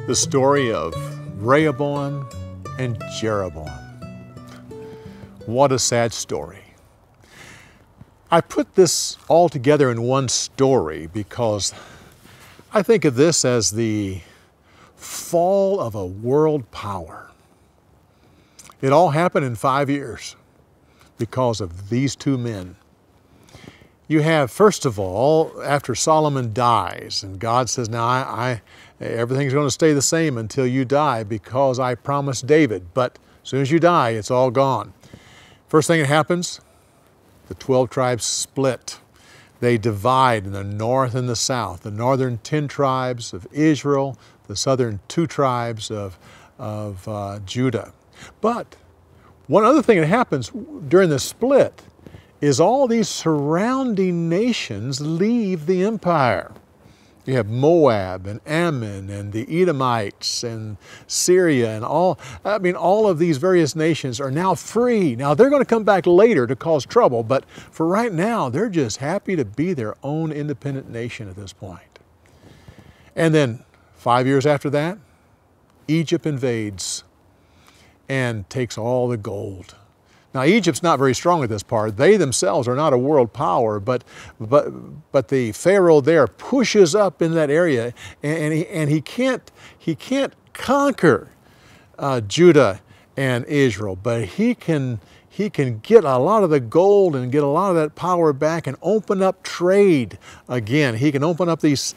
The story of Rehoboam and Jeroboam. What a sad story. I put this all together in one story because I think of this as the fall of a world power. It all happened in 5 years because of these two men. You have, first of all, after Solomon dies, and God says, now everything's going to stay the same until you die because I promised David, but as soon as you die, it's all gone. First thing that happens, the 12 tribes split. They divide in the north and the south. The northern 10 tribes of Israel, the southern 2 tribes of Judah. But one other thing that happens during the split is all these surrounding nations leave the empire. You have Moab and Ammon and the Edomites and Syria and all of these various nations are now free. Now they're going to come back later to cause trouble, but for right now, they're just happy to be their own independent nation at this point. And then 5 years after that, Egypt invades and takes all the gold. Now, Egypt's not very strong at this part. They themselves are not a world power, but the Pharaoh there pushes up in that area, and he can't conquer Judah and Israel, but he can get a lot of the gold and get a lot of that power back and open up trade again. He can open up these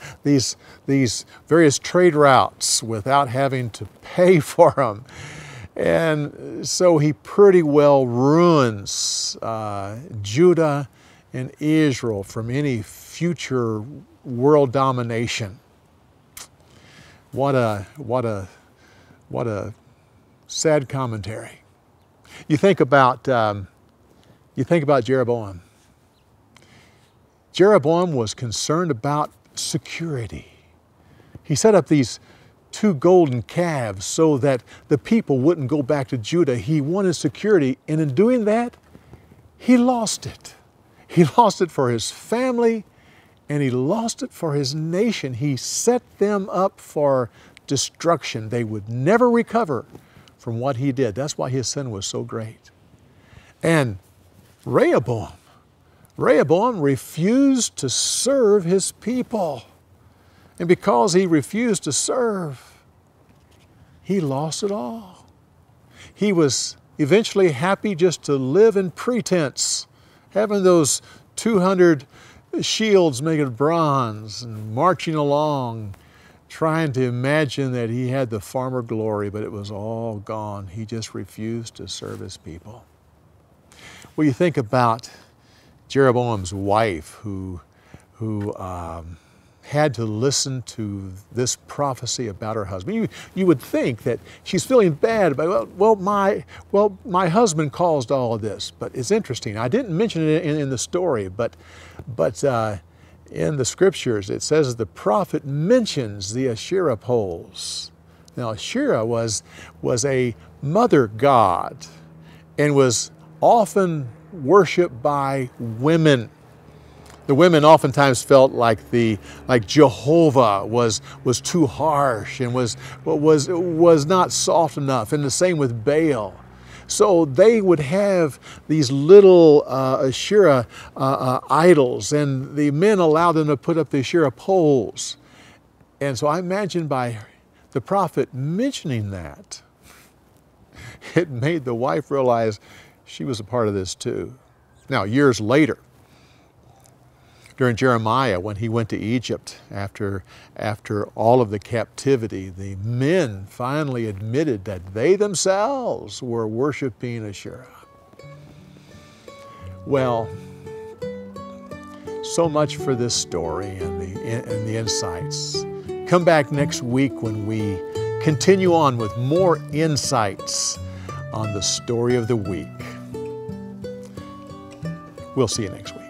various trade routes without having to pay for them. And so he pretty well ruins Judah and Israel from any future world domination. What a sad commentary. You think about Jeroboam. Jeroboam was concerned about security. He set up these 2 golden calves so that the people wouldn't go back to Judah. He wanted security, and in doing that, he lost it. He lost it for his family, and he lost it for his nation. He set them up for destruction. They would never recover from what he did. That's why his sin was so great. And Rehoboam refused to serve his people. And because he refused to serve, he lost it all. He was eventually happy just to live in pretense, having those 200 shields made of bronze and marching along, trying to imagine that he had the former glory, but it was all gone. He just refused to serve his people. Well, you think about Jeroboam's wife who had to listen to this prophecy about her husband. You would think that she's feeling bad about, my husband caused all of this. But it's interesting. I didn't mention it in the story, but in the scriptures it says the prophet mentions the Asherah poles. Now Asherah was a mother god and was often worshiped by women. The women oftentimes felt like Jehovah was too harsh and was not soft enough, and the same with Baal. So they would have these little Asherah idols, and the men allowed them to put up the Asherah poles. And so I imagine by the prophet mentioning that, it made the wife realize she was a part of this too. Now, years later, during Jeremiah, when he went to Egypt after all of the captivity, the men finally admitted that they themselves were worshiping Asherah. Well, so much for this story and the insights. Come back next week when we continue on with more insights on the story of the week. We'll see you next week.